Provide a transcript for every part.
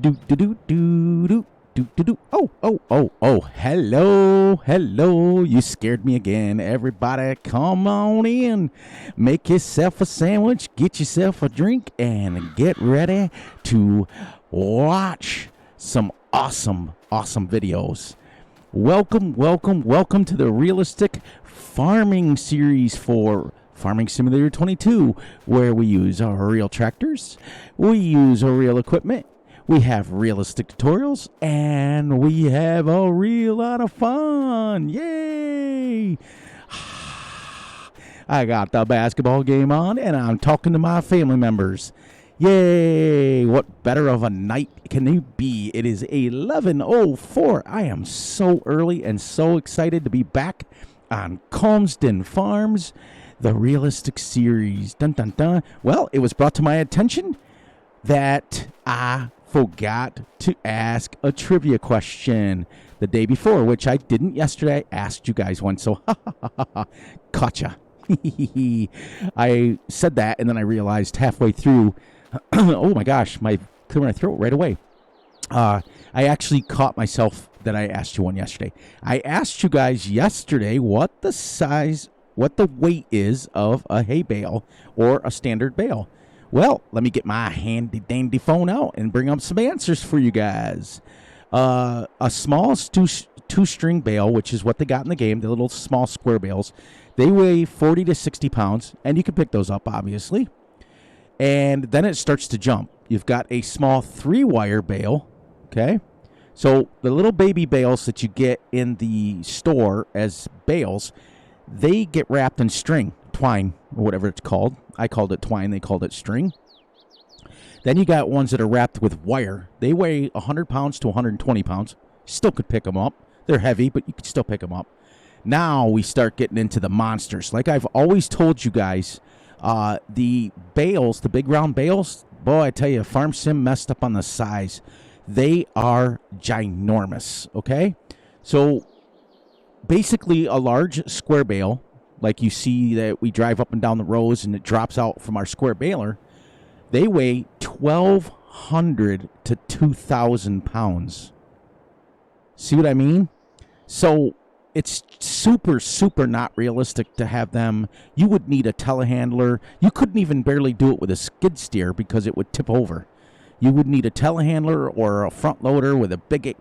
Do do do do do do do do. Oh. Hello. You scared me again. Everybody, come on in. Make yourself a sandwich, get yourself a drink, and get ready to watch some awesome videos. Welcome to the Realistic Farming Series for Farming Simulator 22, where we use our real tractors, we use our real equipment, we have realistic tutorials, and we have a real lot of fun. Yay! I got the basketball game on, and I'm talking to my family members. Yay! What better of a night can it be? It is 11:04. I am so early and so excited to be back on Calmsden Farms, the Realistic Series. Dun dun dun. Well, it was brought to my attention that I forgot to ask a trivia question the day before, which I didn't yesterday. I asked you guys one, so gotcha. I said that, and then I realized halfway through, oh my gosh, my clear my throat right away. I actually caught myself that I asked you one yesterday. I asked you guys yesterday what the weight is of a hay bale or a standard bale. Well, let me get my handy dandy phone out and bring up some answers for you guys. A small two-string bale, which is what they got in the game, the little small square bales, they weigh 40 to 60 pounds, and you can pick those up, obviously. And then it starts to jump. You've got a small 3-wire bale, okay? So the little baby bales that you get in the store as bales, they get wrapped in string, twine, or whatever it's called. I called it twine, they called it string. Then you got ones that are wrapped with wire. They weigh 100 pounds to 120 pounds. Still could pick them up. They're heavy, but you could still pick them up. Now we start getting into the monsters. Like I've always told you guys, the bales, the big round bales, boy, I tell you, Farm Sim messed up on the size. They are ginormous, okay? So basically a large square bale, like you see that we drive up and down the rows and it drops out from our square baler, they weigh 1,200 to 2,000 pounds. See what I mean? So it's super not realistic to have them. You would need a telehandler. You couldn't even barely do it with a skid steer because it would tip over. You would need a telehandler or a front loader with a big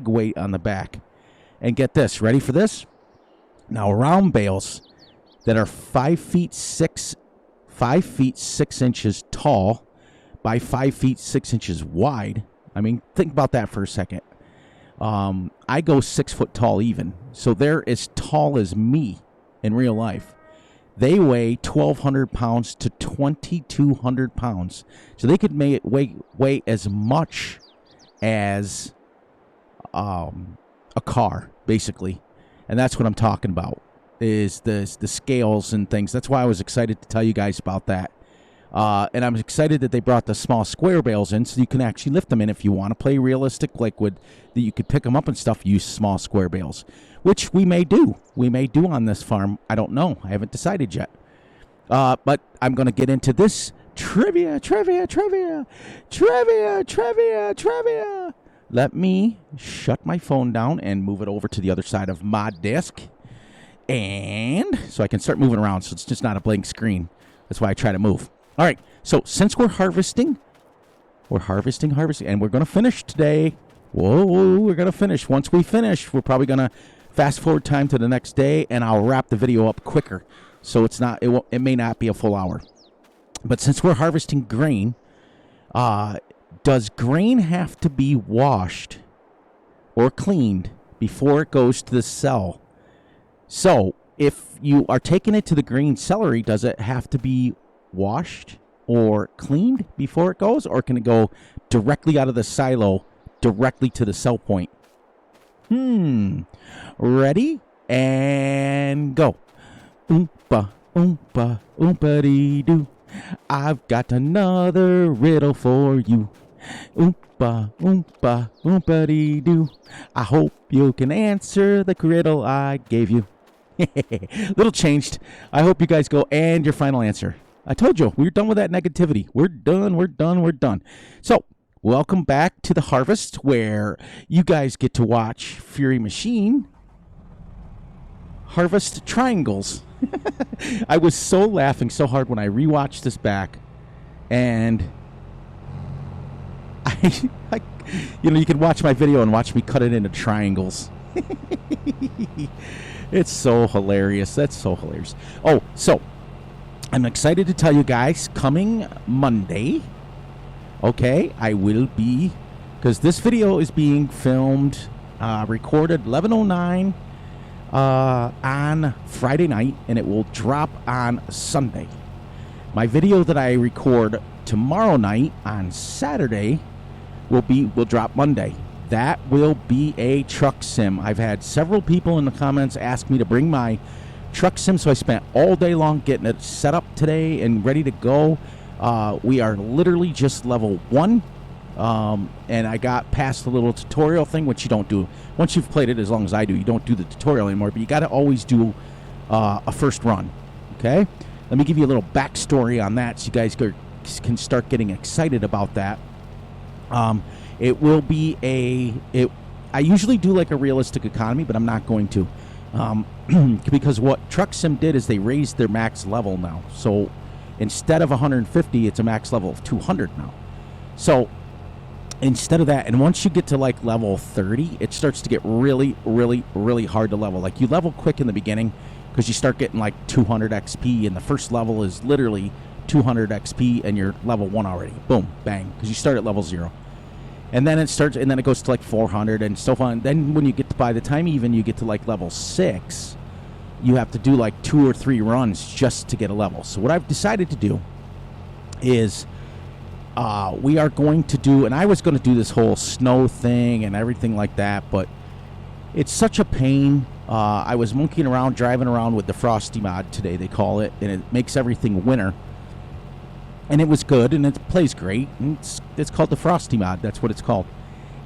weight on the back. And get this, ready for this? Now, round bales that are 5 feet 6 inches tall by 5 feet 6 inches wide. I mean, think about that for a second. I go 6 foot tall even. So they're as tall as me in real life. They weigh 1,200 pounds to 2,200 pounds. So they could weigh as much as a car, basically. And that's what I'm talking about, is the scales and things. That's why I was excited to tell you guys about that. And I'm excited that they brought the small square bales in so you can actually lift them in if you want to play realistic, like that you could pick them up and stuff, use small square bales, which we may do. We may do on this farm. I don't know. I haven't decided yet. But I'm going to get into this trivia. Let me shut my phone down and move it over to the other side of my desk. And so I can start moving around so it's just not a blank screen. That's why I try to move. All right, so since we're harvesting, and we're going to finish today. Whoa, we're going to finish. Once we finish, we're probably going to fast forward time to the next day, and I'll wrap the video up quicker. So it may not be a full hour. But since we're harvesting grain, does grain have to be washed or cleaned before it goes to the cell? So if you are taking it to the grain celery, does it have to be washed or cleaned before it goes, or can it go directly out of the silo directly to the cell point? Ready and go. Oompa oompa-dee-doo. I've got another riddle for you. Oompa oompa-dee-doo. I hope you can answer the riddle I gave you. Little changed. I hope you guys go and your final answer. I told you, we're done with that negativity. We're done, we're done, we're done. So, welcome back to the Harvest, where you guys get to watch Fury Machine harvest triangles. I was so laughing so hard when I rewatched this back, and you can watch my video and watch me cut it into triangles. It's so hilarious. That's so hilarious. Oh, so I'm excited to tell you guys, coming Monday, okay, I will be, because this video is being filmed, recorded 11:09 on Friday night, and it will drop on Sunday. My video that I record tomorrow night on Saturday will drop Monday. That will be a truck sim. I've had several people in the comments ask me to bring my truck sim, so I spent all day long getting it set up today and ready to go. We are literally just level 1, and I got past the little tutorial thing, which you don't do. Once you've played it as long as I do, you don't do the tutorial anymore, but you got to always do a first run, okay? Let me give you a little backstory on that so you guys can start getting excited about that. It will be I usually do like a realistic economy, but I'm not going to. Because what Truck Sim did is they raised their max level now. So instead of 150, it's a max level of 200 now. So instead of that, and once you get to like level 30, it starts to get really, really, really hard to level. Like you level quick in the beginning because you start getting like 200 XP, and the first level is literally 200 XP, and you're level 1 already. Boom, bang, because you start at level 0. And then it goes to like 400 and so on. Then when you get to, by the time even you get to like level 6, you have to do like 2 or 3 runs just to get a level. So what I've decided to do is we are going to do, and I was going to do this whole snow thing and everything like that, but it's such a pain. I was monkeying around, driving around with the Frosty mod today, they call it, and it makes everything winter. And it was good, and it plays great. And it's called the Frosty mod. That's what it's called.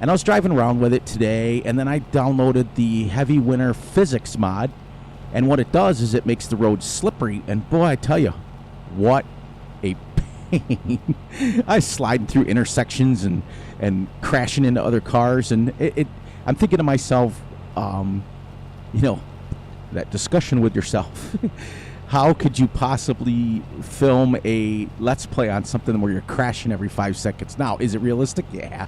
And I was driving around with it today, and then I downloaded the Heavy Winter Physics mod. And what it does is it makes the road slippery. And boy, I tell you, what a pain. I sliding through intersections and crashing into other cars. And I'm thinking to myself, that discussion with yourself. How could you possibly film a Let's Play on something where you're crashing every 5 seconds? Now, is it realistic? Yeah.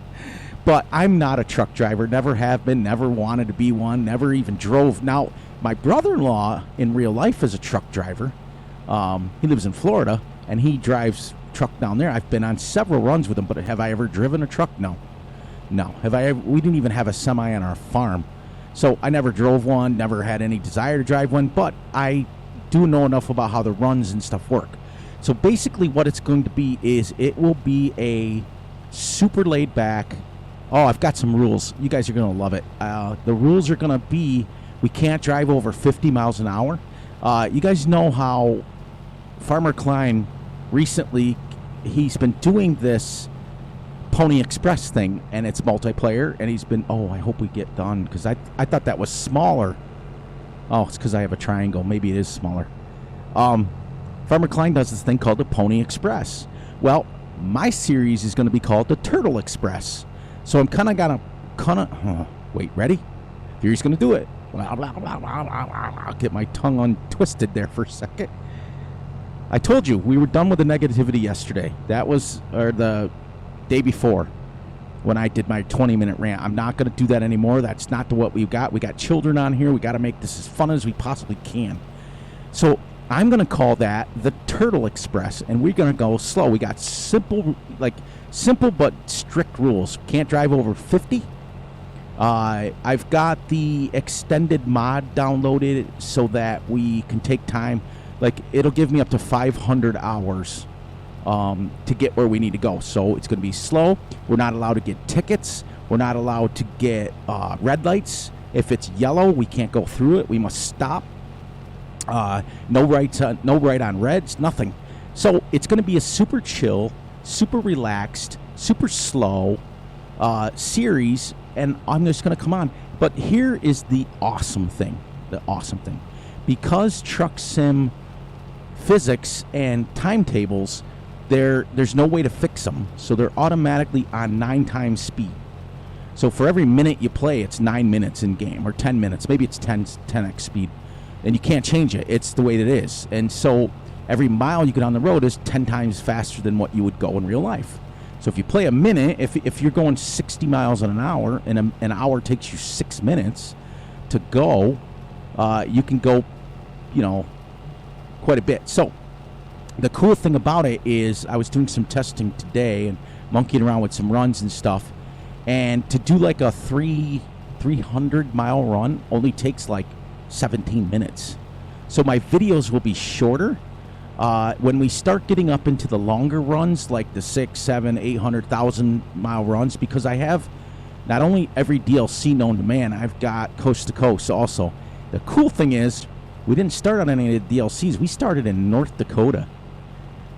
But I'm not a truck driver, never have been, never wanted to be one, never even drove. Now, my brother-in-law in real life is a truck driver. He lives in Florida, and he drives truck down there. I've been on several runs with him, but have I ever driven a truck? No. No. We didn't even have a semi on our farm. So I never drove one, never had any desire to drive one, but I do know enough about how the runs and stuff work. So basically what it's going to be is it will be a super laid back. Oh, I've got some rules. You guys are going to love it. The rules are going to be we can't drive over 50 miles an hour. You guys know how Farmer Klein recently, he's been doing this Pony Express thing, and it's multiplayer, and he's been, I hope we get done, because I thought that was smaller. Oh, it's because I have a triangle. Maybe it is smaller. Farmer Klein does this thing called the Pony Express. Well, my series is going to be called the Turtle Express. So I'm wait, ready? Fury's going to do it. I'll get my tongue untwisted there for a second. I told you, we were done with the negativity yesterday. That was, or the day before, when I did my 20-minute rant. I'm not going to do that anymore. That's not what we've got. We got children on here. We got to make this as fun as we possibly can. So I'm going to call that the Turtle Express, and we're going to go slow. We got simple but strict rules. Can't drive over 50. I've got the extended mod downloaded so that we can take time. Like, it'll give me up to 500 hours to get where we need to go. So it's going to be slow. We're not allowed to get tickets. We're not allowed to get red lights. If it's yellow, we can't go through it. We must stop. No right on reds, nothing. So it's going to be a super chill, super relaxed, super slow series, and I'm just going to come on. But here is the awesome thing. Because Truck Sim physics and timetables, there's no way to fix them. So they're automatically on 9 times speed. So for every minute you play, it's 9 minutes in game, or 10 minutes. Maybe it's 10x speed. And you can't change it. It's the way it is. And so every mile you get on the road is 10 times faster than what you would go in real life. So if you play a minute, if you're going 60 miles an hour, and an hour takes you 6 minutes to go, you can go, quite a bit. So the cool thing about it is I was doing some testing today and monkeying around with some runs and stuff. And to do like a 300 mile run only takes like 17 minutes. So my videos will be shorter. When we start getting up into the longer runs, like the 6, 7, 800,000 mile runs, because I have not only every DLC known to man, I've got Coast to Coast also. The cool thing is, we didn't start on any of the DLCs. We started in North Dakota.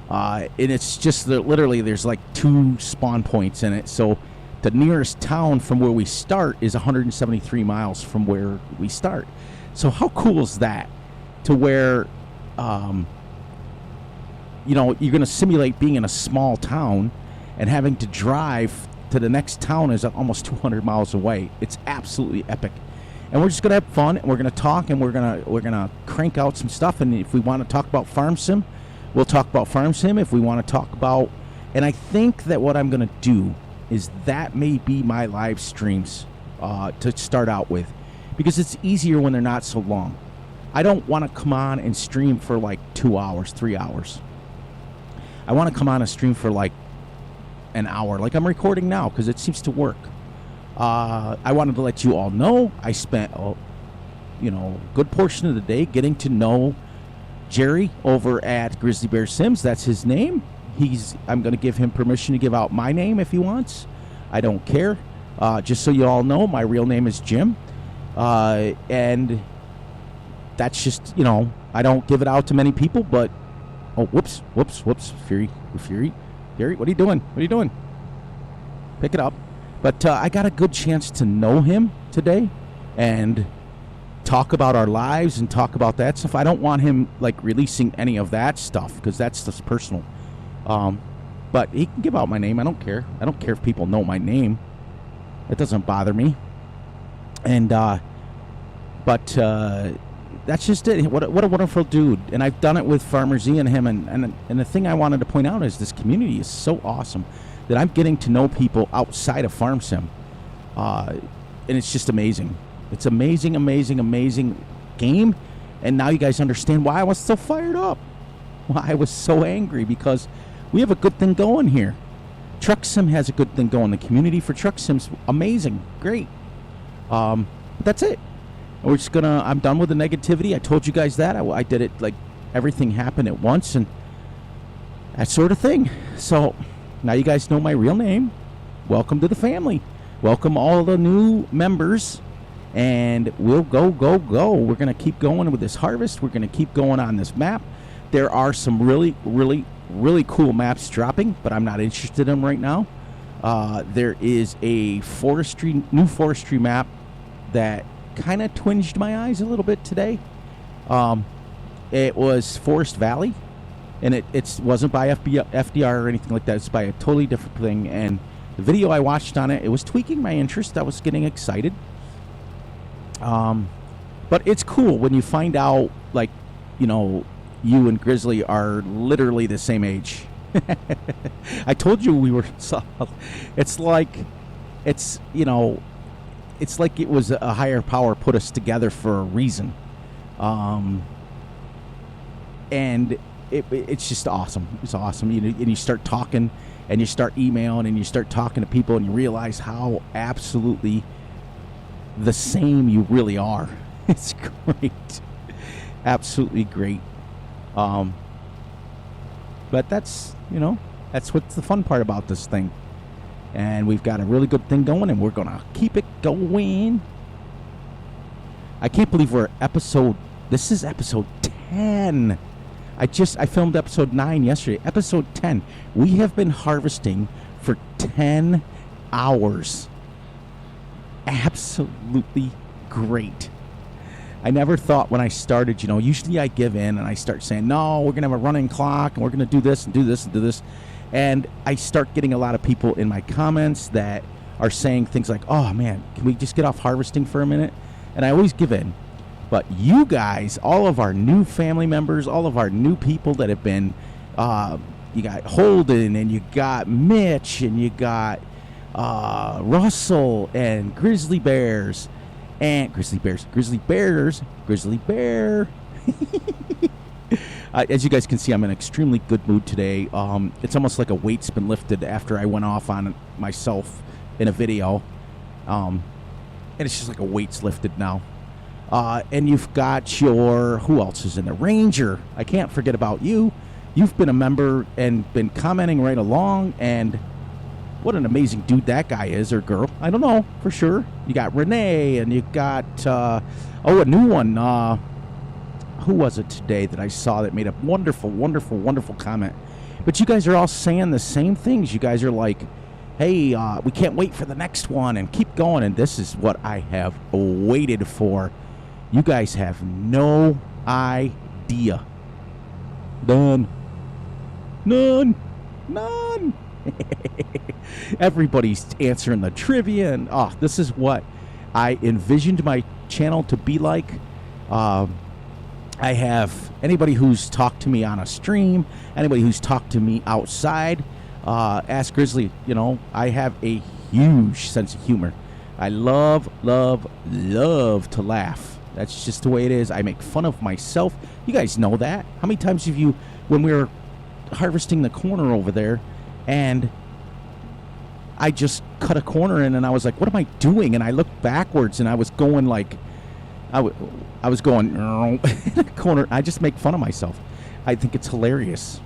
And it's just literally there's like 2 spawn points in it. So the nearest town from where we start is 173 miles from where we start. So how cool is that? To where, you're going to simulate being in a small town and having to drive to the next town is almost 200 miles away. It's absolutely epic. And we're just going to have fun, and we're going to talk, and we're going to crank out some stuff. And if we want to talk about Farm Sim, we'll talk about Farm Sim. If we want to talk about, and I think that what I'm going to do is that may be my live streams to start out with, because it's easier when they're not so long. I don't want to come on and stream for like 2 hours, 3 hours. I want to come on and stream for like an hour, like I'm recording now, because it seems to work. I wanted to let you all know I spent a good portion of the day getting to know Jerry over at Grizzly Bear Sims. That's his name. I'm going to give him permission to give out my name if he wants. I don't care. Just so you all know, my real name is Jim. And that's just, I don't give it out to many people, but, whoops. Fury. Gary, what are you doing? Pick it up. But I got a good chance to know him today and talk about our lives and talk about that stuff. I don't want him, releasing any of that stuff, because that's just personal. But he can give out my name. I don't care. I don't care if people know my name. It doesn't bother me. And, but that's just it. What a wonderful dude. And I've done it with Farmer Z and him. And the thing I wanted to point out is this community is so awesome that I'm getting to know people outside of Farm Sim. And it's just amazing. It's amazing game. And now you guys understand why I was so fired up. Why I was so angry, because we have a good thing going here. Truck Sim has a good thing going. The community for Truck Sim's amazing. Great. But that's it. We're just I'm done with the negativity. I told you guys that. I did it everything happened at once and that sort of thing. So now you guys know my real name. Welcome to the family. Welcome all the new members. And we'll go. We're going to keep going with this harvest. We're going to keep going on this map. There are some really really cool maps dropping, but I'm not interested in them right now. There is a new forestry map that kind of twinged my eyes a little bit today. It was Forest Valley, and it wasn't by FDR or anything like that. It's by a totally different thing, and the video I watched on it was tweaking my interest. I was getting excited. But it's cool when you find out, you and Grizzly are literally the same age. I told you we were. It's like it was a higher power put us together for a reason. And it's just awesome. It's awesome. And you start talking, and you start emailing, and you start talking to people, and you realize how absolutely the same you really are. It's great. Absolutely great. But that's what's the fun part about this thing. And we've got a really good thing going, and we're going to keep it going. I can't believe this is episode 10. I filmed episode 9 yesterday. Episode 10. We have been harvesting for 10 hours. Absolutely great. I never thought when I started, usually I give in and I start saying, no, we're going to have a running clock and we're going to do this and do this and do this. And I start getting a lot of people in my comments that are saying things like, oh, man, can we just get off harvesting for a minute? And I always give in. But you guys, all of our new family members, all of our new people that have been, you got Holden and you got Mitch and you got Russell and Grizzly Bear. As you guys can see, I'm in an extremely good mood today. It's almost like a weight's been lifted after I went off on myself in a video. And it's just like a weight's lifted now. And you've got who else is in the Ranger? I can't forget about you. You've been a member and been commenting right along, and what an amazing dude that guy is, or girl. I don't know for sure. You got Renee, and you got, a new one. Who was it today that I saw that made a wonderful, wonderful, wonderful comment? But you guys are all saying the same things. You guys are like, hey, we can't wait for the next one, and keep going. And this is what I have waited for. You guys have no idea. None. Everybody's answering the trivia, and this is what I envisioned my channel to be like. I have anybody who's talked to me on a stream, anybody who's talked to me outside. Ask Grizzly. I have a huge sense of humor. I love to laugh. That's just the way it is. I make fun of myself. You guys know that. How many times have you, when we were harvesting the corner over there, and I just cut a corner in, and I was like, what am I doing? And I looked backwards, and I was going like, I was going corner. I just make fun of myself. I think it's hilarious.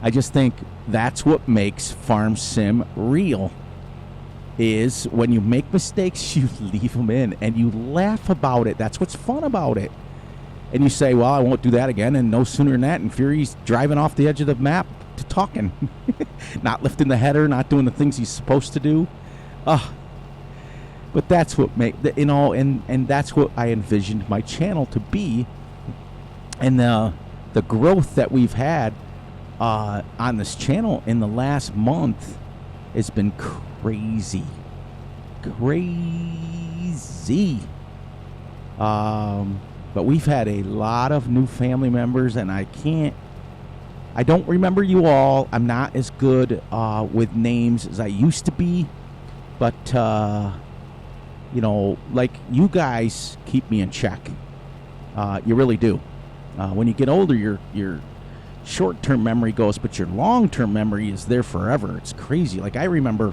I just think that's what makes Farm Sim real, is when you make mistakes, you leave them in, and you laugh about it. That's what's fun about it. And you say, well, I won't do that again, and no sooner than that, and Fury's driving off the edge of the map to talking. Not lifting the header, not doing the things he's supposed to do. But that's what and that's what I envisioned my channel to be. And the growth that we've had on this channel in the last month has been crazy. But we've had a lot of new family members, and I don't remember you all. I'm not as good with names as I used to be, but like, you guys keep me in check. You really do. When you get older, your short-term memory goes, but your long-term memory is there forever. It's crazy. Like, I remember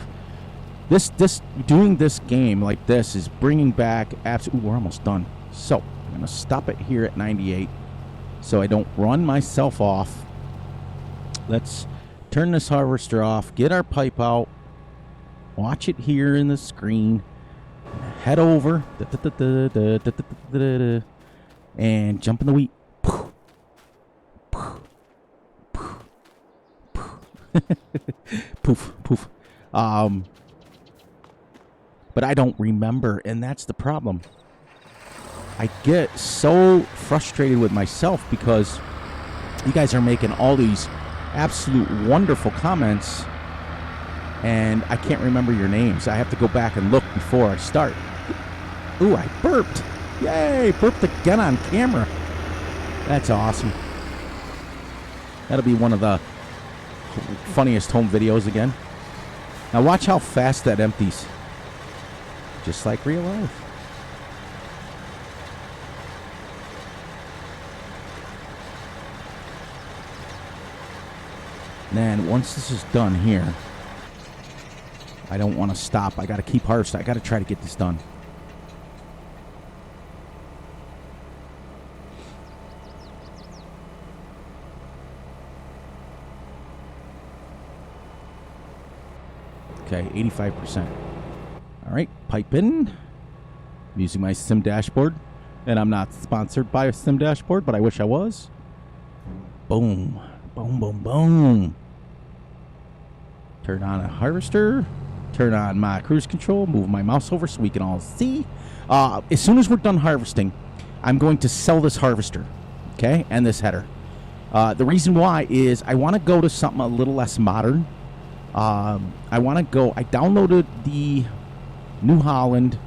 this doing this game like this is bringing back we're almost done. So I'm gonna stop it here at 98 so I don't run myself off. Let's turn this harvester off, get our pipe out, watch it here in the screen, head over and jump in the wheat. Poof. But I don't remember, and that's the problem. I get so frustrated with myself because you guys are making all these absolute wonderful comments, and I can't remember your names. I have to go back and look before I start. Ooh, I burped. Yay, burped again on camera. That's awesome. That'll be one of the funniest home videos again. Now watch how fast that empties. Just like real life. Then once this is done here, I don't want to stop. I got to keep harvesting. I got to try to get this done. Okay, 85%. All right, pipe in. I'm using my sim dashboard, and I'm not sponsored by a sim dashboard, but I wish I was. Boom, boom, boom, boom. Turn on a harvester. turn on my cruise control, move my mouse over so we can all see. As soon as we're done harvesting, I'm going to sell this harvester, okay, and this header. The reason why is I want to go to something a little less modern. I downloaded the New Holland.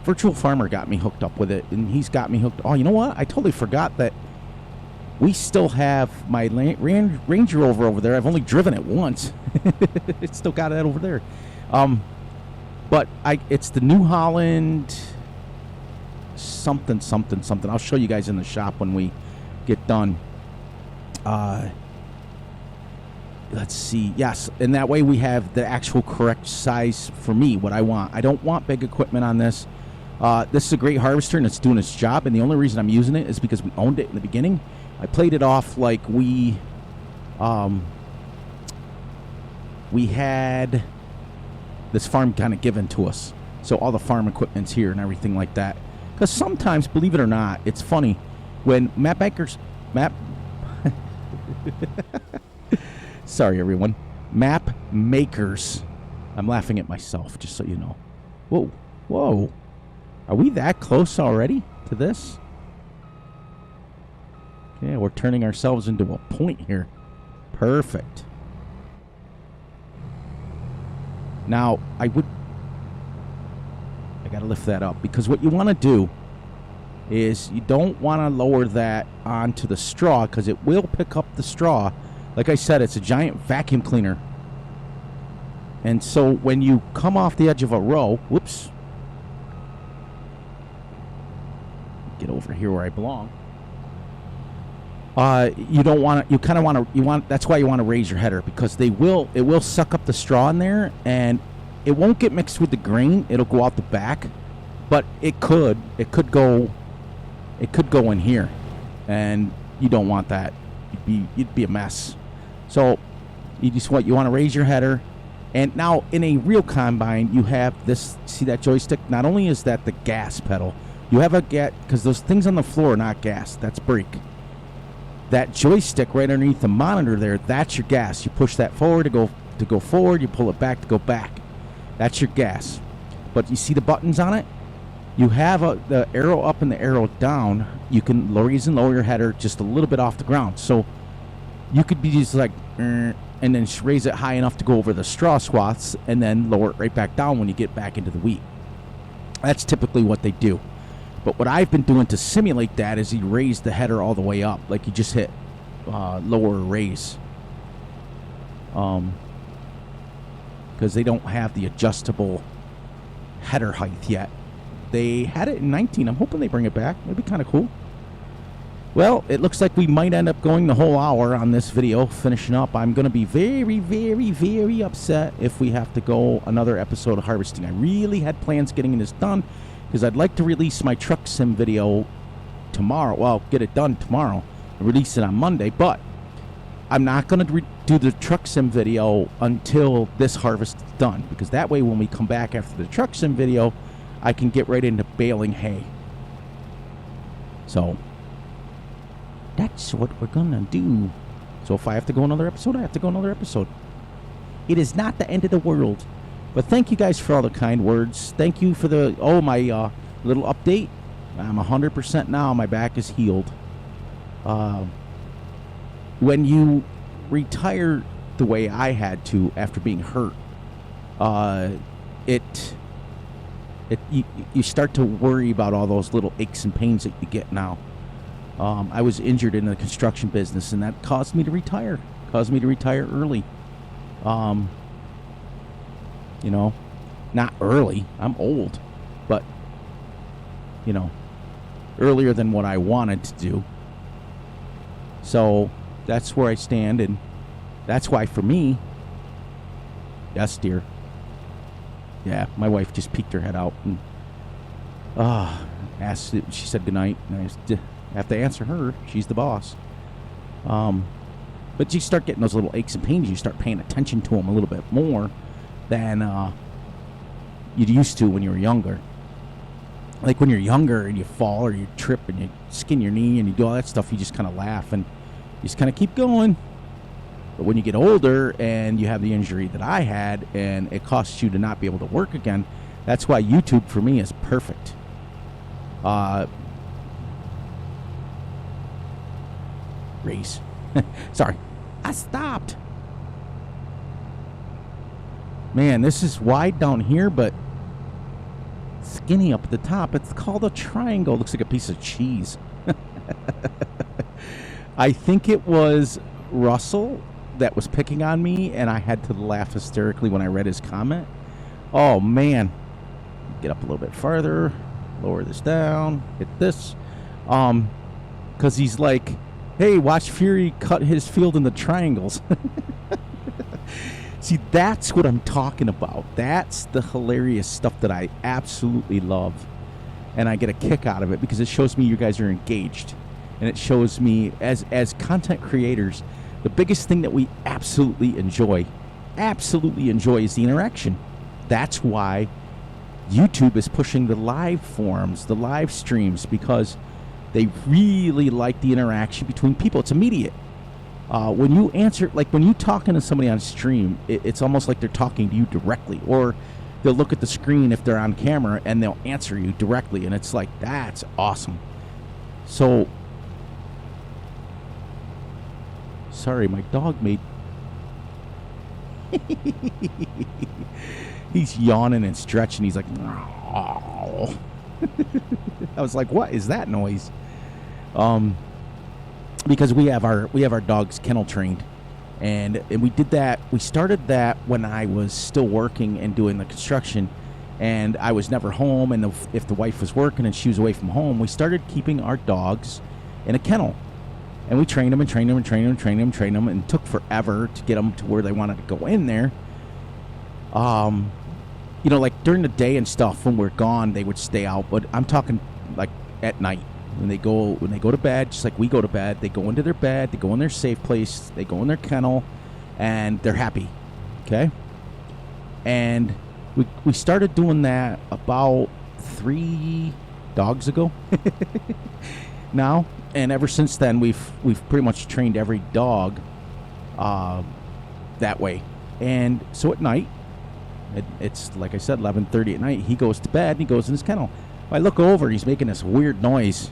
Virtual Farmer got me hooked up with it, and he's got me hooked. Oh, you know what? I totally forgot that we still have my Range Rover over there. I've only driven it once. It's still got that over there. But it's the New Holland something. I'll show you guys in the shop when we get done. Let's see. Yes, and that way we have the actual correct size for me, what I want. I don't want big equipment on this. This is a great harvester, and it's doing its job, and the only reason I'm using it is because we owned it in the beginning. I played it off like we had this farm kind of given to us. So all the farm equipment's here and everything like that. Because sometimes, believe it or not, it's funny, when sorry, everyone. Map makers. I'm laughing at myself, just so you know. Whoa. Are we that close already to this? Yeah, we're turning ourselves into a point here. Perfect. Now, I got to lift that up, because what you want to do is you don't want to lower that onto the straw, because it will pick up the straw. Like I said, it's a giant vacuum cleaner. And so when you come off the edge of a row, whoops. Get over here where I belong. You don't want to, that's why you want to raise your header, because it will suck up the straw in there, and it won't get mixed with the grain. It'll go out the back, but it could go in here, and you don't want that. You'd be a mess. So you want to raise your header. And now in a real combine, you have this, see that joystick? Not only is that the gas pedal, you have a gas, because those things on the floor are not gas, that's brake. That joystick right underneath the monitor there, that's your gas. You push that forward to go forward, you pull it back to go back. That's your gas. But you see the buttons on it? You have the arrow up and the arrow down. You can raise and lower your header just a little bit off the ground. So you could be just like, and then raise it high enough to go over the straw swaths, and then lower it right back down when you get back into the wheat. That's typically what they do. But what I've been doing to simulate that is you raise the header all the way up, like you just hit lower or raise. Because they don't have the adjustable header height yet. They had it in 19. I'm hoping they bring it back. It'd be kind of cool. Well, it looks like we might end up going the whole hour on this video, finishing up. I'm going to be very, very, very upset if we have to go another episode of harvesting. I really had plans getting this done, because I'd like to release my truck sim video tomorrow. Well, get it done tomorrow and release it on Monday, but I'm not going to do the truck sim video until this harvest is done, because that way when we come back after the truck sim video, I can get right into baling hay. So that's what we're going to do. So if I have to go another episode, I have to go another episode. It is not the end of the world. But thank you guys for all the kind words. Thank you for my little update. I'm 100% now. My back is healed. When you retire the way I had to after being hurt, you start to worry about all those little aches and pains that you get now. I was injured in the construction business, and that caused me to retire. Caused me to retire early. Not early. I'm old, but earlier than what I wanted to do. So that's where I stand, and that's why for me, yes, dear. Yeah, my wife just peeked her head out and asked. She said goodnight, and I have to answer her. She's the boss. But you start getting those little aches and pains. You start paying attention to them a little bit more than you used to when you were younger. Like when you're younger and you fall or you trip and you skin your knee and you do all that stuff, you just kind of laugh and you just kind of keep going. But when you get older and you have the injury that I had and it costs you to not be able to work again, that's why YouTube for me is perfect. Race. Sorry. I stopped. Man, this is wide down here, but skinny up at the top. It's called a triangle. Looks like a piece of cheese. I think it was Russell that was picking on me, and I had to laugh hysterically when I read his comment. Oh, man. Get up a little bit farther. Lower this down. Hit this. Because he's like, hey, watch Fury cut his field into triangles. See, that's what I'm talking about. That's the hilarious stuff that I absolutely love. And I get a kick out of it because it shows me you guys are engaged. And it shows me, as content creators, the biggest thing that we absolutely enjoy is the interaction. That's why YouTube is pushing the live forums, the live streams, because they really like the interaction between people. It's immediate. When you answer, like when you talking to somebody on stream, it's almost like they're talking to you directly, or they'll look at the screen if they're on camera and they'll answer you directly, and it's like, that's awesome. So, sorry, my dog made... He's yawning and stretching. He's like, oh. I was like, what is that noise? Because we have our dogs kennel trained, and we did that. We started that when I was still working and doing the construction, and I was never home. And if the wife was working and she was away from home, we started keeping our dogs in a kennel, and we trained them and trained them and trained them and trained them and trained them, and it took forever to get them to where they wanted to go in there. You know, like during the day and stuff, when we're gone, they would stay out. But I'm talking like at night. When they go to bed, just like we go to bed, they go into their bed, they go in their safe place, they go in their kennel, and they're happy, okay? And we started doing that about 3 dogs ago now, and ever since then we've pretty much trained every dog that way. And so at night, it's like I said, 11:30 at night, he goes to bed and he goes in his kennel. I look over, he's making this weird noise.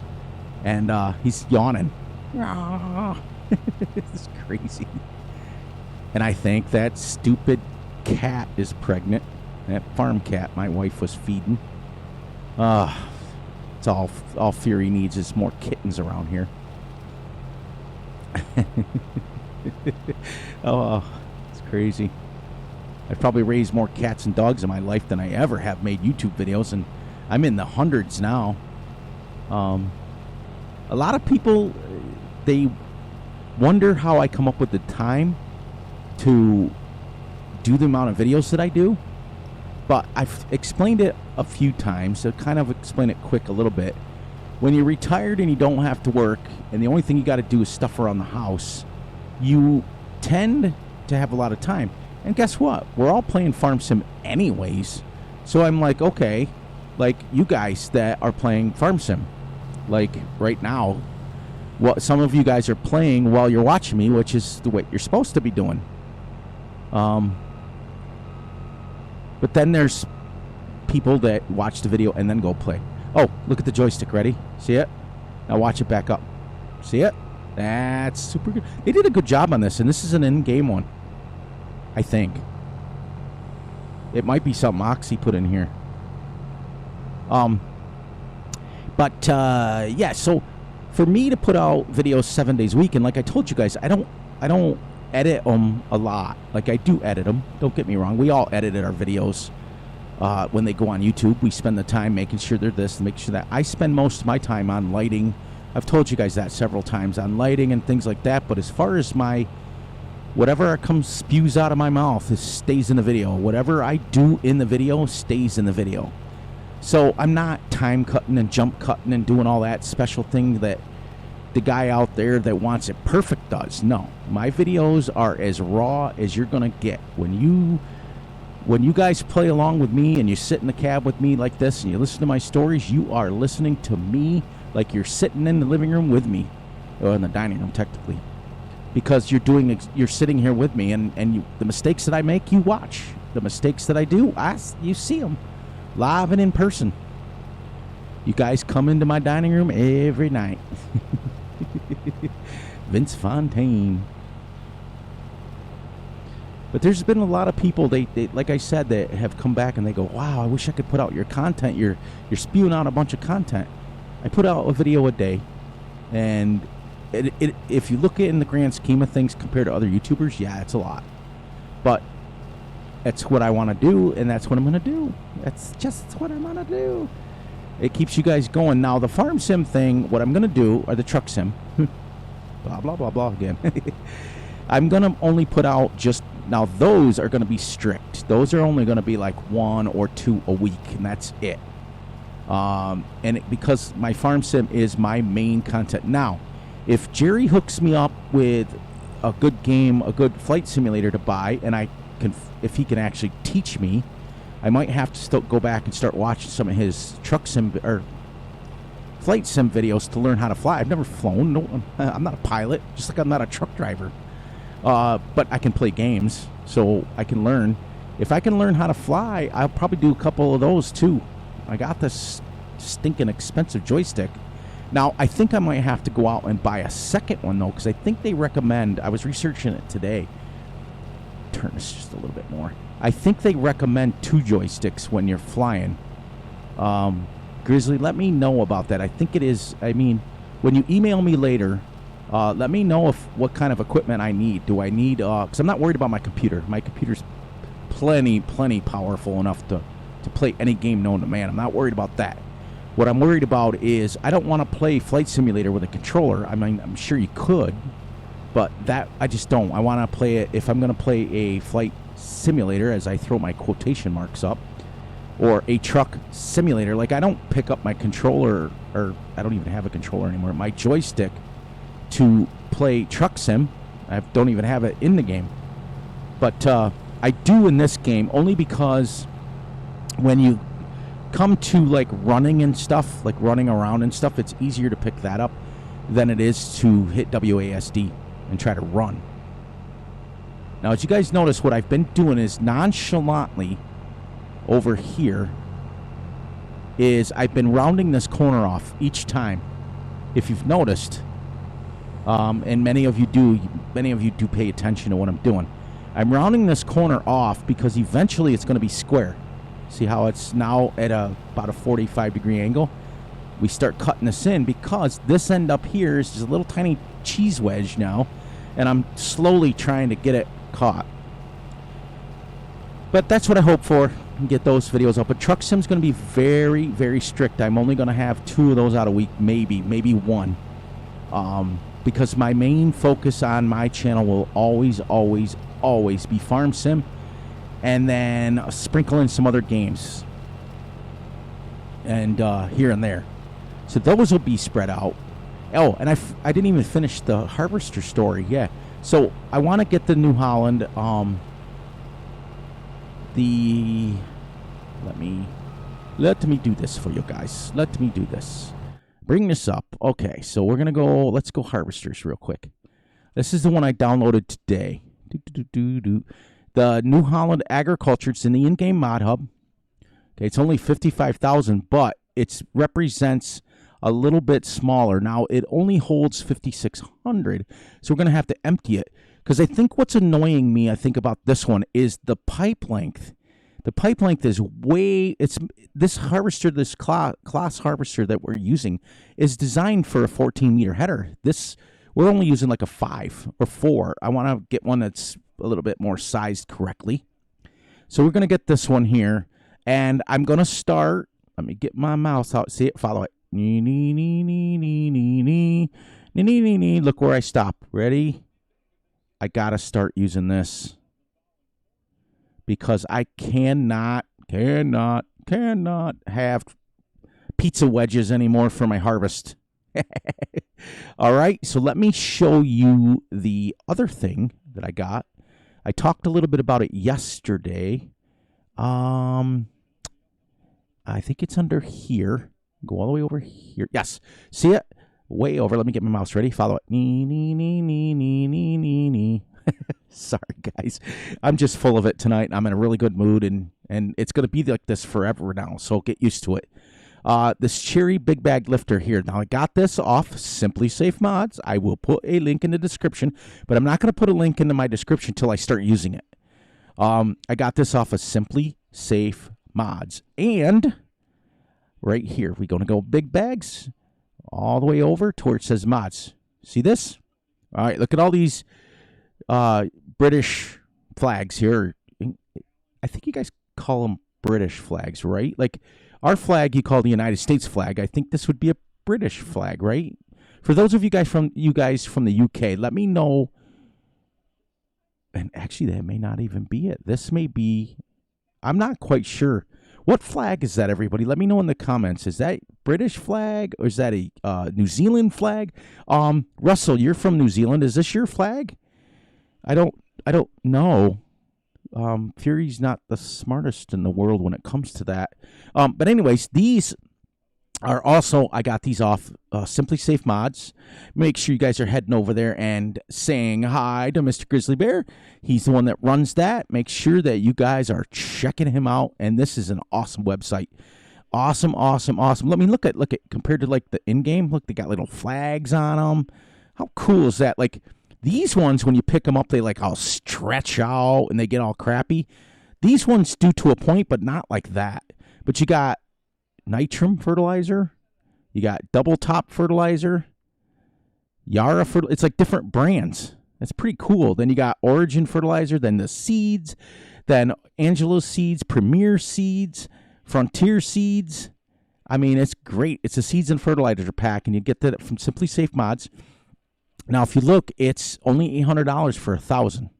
And he's yawning. It's crazy. And I think that stupid cat is pregnant. That farm cat my wife was feeding. It's all Fury needs is more kittens around here. Oh, it's crazy. I've probably raised more cats and dogs in my life than I ever have made YouTube videos, and I'm in the hundreds now. A lot of people, they wonder how I come up with the time to do the amount of videos that I do. But I've explained it a few times, so kind of explain it quick a little bit. When you're retired and you don't have to work, and the only thing you got to do is stuff around the house, you tend to have a lot of time. And guess what? We're all playing Farm Sim anyways. So I'm like, okay, like you guys that are playing Farm Sim. Like right now, what some of you guys are playing while you're watching me, which is the way you're supposed to be doing. But then there's people that watch the video and then go play. Oh, look at the joystick. Ready? See it? Now watch it back up. See it? That's super good. They did a good job on this, and this is an in-game one, I think. It might be something Oxy put in here. But, yeah, so for me to put out videos 7 days a week, and like I told you guys, I don't edit them a lot. Like, I do edit them. Don't get me wrong. We all edited our videos when they go on YouTube. We spend the time making sure they're this and making sure that. I spend most of my time on lighting. I've told you guys that several times, on lighting and things like that. But as far as whatever spews out of my mouth, stays in the video. Whatever I do in the video stays in the video. So I'm not time cutting and jump cutting and doing all that special thing that the guy out there that wants it perfect does. No, my videos are as raw as you're gonna get. When you guys play along with me and you sit in the cab with me like this and you listen to my stories, you are listening to me like you're sitting in the living room with me, or in the dining room technically. because you're sitting here with me, and the mistakes that I make, you watch. The mistakes that I do, you see them live and in person. You guys come into my dining room every night. Vince Fontaine. But there's been a lot of people, they like I said, that have come back and they go, wow, I wish I could put out your content. You're spewing out a bunch of content. I put out a video a day, and if you look at it in the grand scheme of things compared to other YouTubers, yeah, it's a lot. But that's what I want to do, and that's what I'm going to do. That's just what I'm going to do. It keeps you guys going. Now, the farm sim thing, what I'm going to do, or the truck sim, blah, blah, blah, blah again. I'm going to only put out just, now those are going to be strict. Those are only going to be like 1 or 2 a week, and that's it. Because my farm sim is my main content. Now, if Jerry hooks me up with a good game, a good flight simulator to buy, and if he can actually teach me, I might have to still go back and start watching some of his truck sim or flight sim videos to learn how to fly. I've never flown. No, I'm not a pilot, just like I'm not a truck driver. But I can play games, so I can learn. If I can learn how to fly, I'll probably do a couple of those too. I got this stinking expensive joystick. Now, I think I might have to go out and buy a second one, though, because I think they recommend, I was researching it today. Turn this just a little bit more. I think they recommend 2 joysticks when you're flying. Grizzly, let me know about that. I think it is, I mean, when you email me later, let me know what kind of equipment I need. Do I need, because I'm not worried about my computer. My computer's plenty powerful enough to play any game known to man. I'm not worried about that. What I'm worried about is I don't want to play Flight Simulator with a controller. I mean, I'm sure you could, but that I just don't. I want to play it, if I'm going to play a flight simulator, as I throw my quotation marks up, or a truck simulator, like I don't pick up my controller, or I don't even have a controller anymore, my joystick to play truck sim. I don't even have it in the game. But I do in this game, only because when you come to like running and stuff, like running around and stuff, it's easier to pick that up than it is to hit WASD and try to run. Now, as you guys notice, what I've been doing is nonchalantly over here is I've been rounding this corner off each time. If you've noticed, and many of you do pay attention to what I'm doing. I'm rounding this corner off because eventually it's going to be square. See how it's now at about a 45-degree angle? We start cutting this in because this end up here is just a little tiny cheese wedge now, and I'm slowly trying to get it caught. But that's what I hope for, and get those videos up. But Truck Sim's going to be very, very strict. I'm only going to have 2 of those out a week, maybe 1. Because my main focus on my channel will always be Farm Sim, and then sprinkle in some other games, and here and there. So those will be spread out. Oh, and I didn't even finish the Harvester story. Yeah. So I want to get the New Holland. Let me do this for you guys. Let me do this. Bring this up. Okay, so we're gonna go. Let's go Harvesters real quick. This is the one I downloaded today. The New Holland Agriculture. It's in the in-game mod hub. Okay, it's only 55,000, but it represents a little bit smaller. Now it only holds 5,600, so we're gonna have to empty it. Because I think what's annoying me, about this one is the pipe length. The pipe length is this harvester, this class harvester that we're using is designed for a 14-meter header. We're only using like a 5 or 4. I want to get one that's a little bit more sized correctly. So we're going to get this one here, and I'm going to start. Let me get my mouse out. See it? Follow it. Look where I stop. Ready? I got to start using this. Because I cannot have pizza wedges anymore for my harvest. All right, so let me show you the other thing that I got. I talked a little bit about it yesterday. I think it's under here. Go all the way over here. Yes, see it? way over. Let me get my mouse ready. Follow it. Nee, nee, nee, nee, nee, nee, nee, nee. Sorry, guys. I'm just full of it tonight. I'm in a really good mood, and it's going to be like this forever now, so get used to it. This Cherry Big Bag Lifter here. Now, I got this off Simply Safe Mods. I will put a link in the description, but I'm not going to put a link into my description until I start using it. I got this off of Simply Safe Mods. And right here, we're going to go big bags all the way over to where it says mods. See this? All right, look at all these British flags here. I think you guys call them British flags, right? Like our flag, you call the United States flag. I think this would be a British flag, right? For those of you guys from the UK, let me know. And actually, that may not even be it. This may be. I'm not quite sure. What flag is that, everybody? Let me know in the comments. Is that British flag or is that a New Zealand flag? Russell, you're from New Zealand. Is this your flag? I don't know. Fury's not the smartest in the world when it comes to that. But anyways, these are also, I got these off Simply Safe Mods. Make sure you guys are heading over there and saying hi to Mr. Grizzly Bear. He's the one that runs that. Make sure that you guys are checking him out. And this is an awesome website. Awesome, awesome, awesome. Let me look at compared to like the in-game. Look, they got little flags on them. How cool is that? Like these ones, when you pick them up, they like all stretch out and they get all crappy. These ones do to a point, but not like that. But you got Nitrum fertilizer, you got Double Top fertilizer, Yara fertilizer. It's like different brands. That's pretty cool. Then you got Origin fertilizer, then the seeds, then Angelo seeds, Premier seeds, Frontier seeds. I mean, it's great. It's a seeds and fertilizer pack, and you get that from Simply Safe Mods. Now, if you look, it's only $800 for 1,000.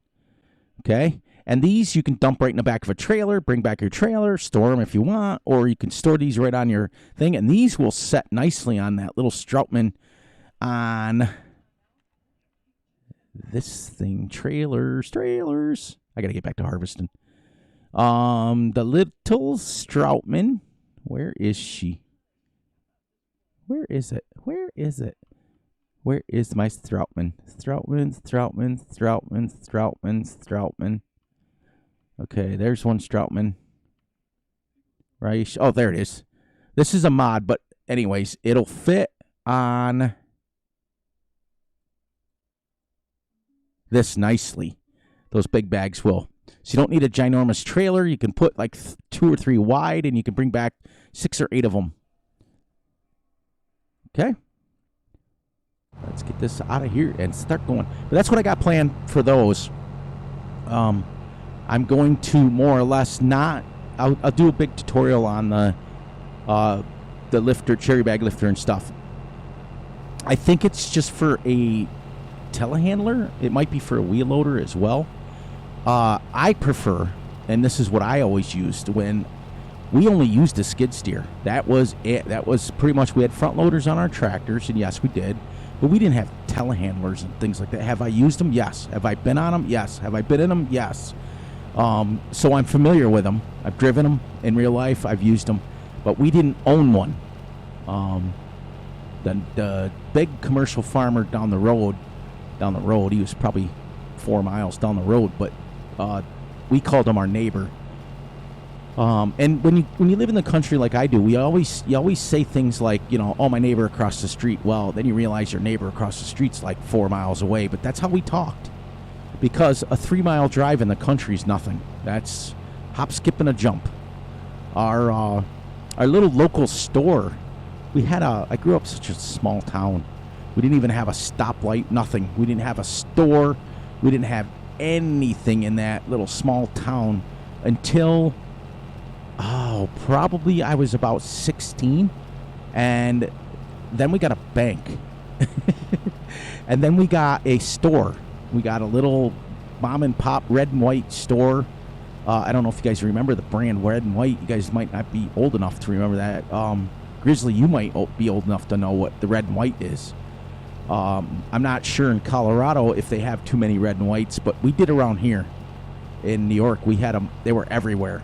Okay? And these you can dump right in the back of a trailer, bring back your trailer, store them if you want, or you can store these right on your thing. And these will set nicely on that little Stroutman on this thing. Trailers. I got to get back to harvesting. The little Stroutman. Where is she? Where is it? Where is my Stroutman? Stroutman. Okay, there's one Stroutman. Right? Oh, there it is. This is a mod, but anyways, it'll fit on this nicely. Those big bags will. So you don't need a ginormous trailer. You can put like 2 or 3 wide, and you can bring back 6 or 8 of them. Okay? Let's get this out of here and start going. But that's what I got planned for those. I'm going to more or less not. I'll do a big tutorial on the lifter, cherry bag lifter and stuff. I think it's just for a telehandler. It might be for a wheel loader as well. I prefer, and this is what I always used when we only used a skid steer. That was it. That was pretty much. We had front loaders on our tractors, and yes, we did. But we didn't have telehandlers and things like that. Have I used them? Yes. Have I been on them? Yes. Have I been in them? Yes. So I'm familiar with them. I've driven them in real life. I've used them, but we didn't own one. The big commercial farmer down the road, he was probably 4 miles down the road, but we called him our neighbor. And when you live in the country like I do, you always say things like, oh, my neighbor across the street. Well, then you realize your neighbor across the street's like 4 miles away, but that's how we talked. Because a 3-mile drive in the country is nothing. That's hop, skip, and a jump. Our little local store, I grew up such a small town. We didn't even have a stoplight, nothing. We didn't have a store. We didn't have anything in that little small town until, probably I was about 16. And then we got a bank. And then we got a store. We got a little mom and pop red and white store. I don't know if you guys remember the brand Red and White. You guys might not be old enough to remember that. Grizzly, you might be old enough to know what the Red and White is. I'm not sure in Colorado if they have too many red and whites, but we did around here in New York. We had them. They were everywhere.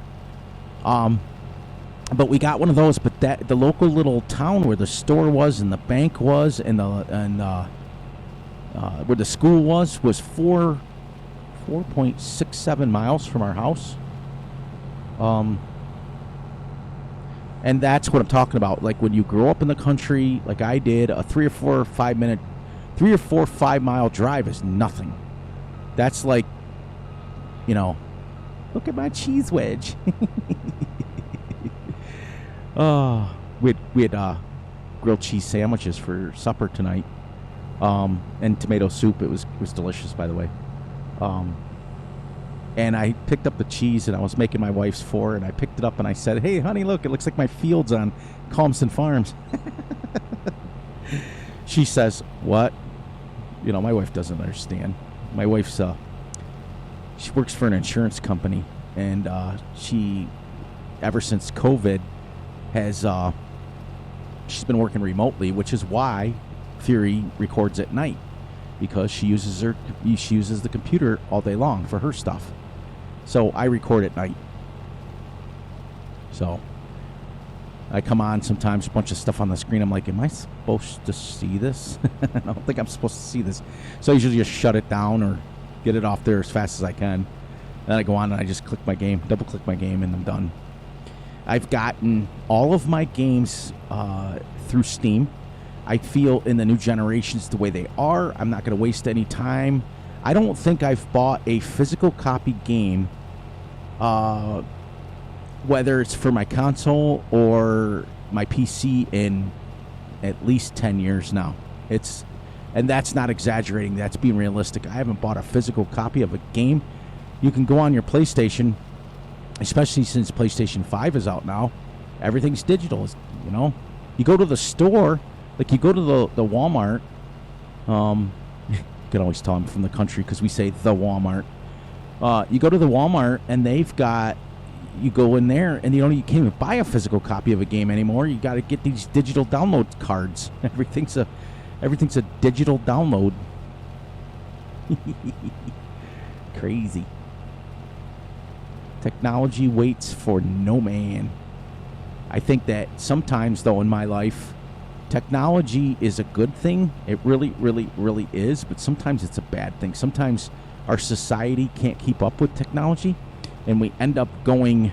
But we got one of those. But that the local little town where the store was and the bank was and where the school was 4.67 miles from our house. And that's what I'm talking about. Like when you grow up in the country, like I did, a 3 or 4 or 5 mile drive is nothing. That's like, look at my cheese wedge. We had grilled cheese sandwiches for supper tonight, and tomato soup. It was delicious, by the way. And I picked up the cheese, and I was making my wife's for, and I picked it up, and I said, "Hey, honey, look, it looks like my fields on Calmsden Farms." She says, "What?" My wife doesn't understand. My wife's she works for an insurance company, and she, ever since COVID, has she's been working remotely, which is why Fury records at night, because she uses the computer all day long for her stuff. So I record at night. So I come on sometimes, a bunch of stuff on the screen. I'm like, am I supposed to see this? I don't think I'm supposed to see this. So I usually just shut it down or get it off there as fast as I can. Then I go on and I just double click my game, and I'm done. I've gotten all of my games through Steam. I feel in the new generations the way they are, I'm not going to waste any time. I don't think I've bought a physical copy game, whether it's for my console or my PC, in at least 10 years now. And that's not exaggerating. That's being realistic. I haven't bought a physical copy of a game. You can go on your PlayStation, especially since PlayStation 5 is out now. Everything's digital, You go to the store, like you go to the Walmart. You can always tell I'm from the country because we say the Walmart. You go to the Walmart, and you go in there, and you can't even buy a physical copy of a game anymore. You got to get these digital download cards. Everything's a digital download. Crazy. Technology waits for no man. I think that sometimes, though, in my life, technology is a good thing. It really, really, really is. But sometimes it's a bad thing. Sometimes our society can't keep up with technology, and we end up going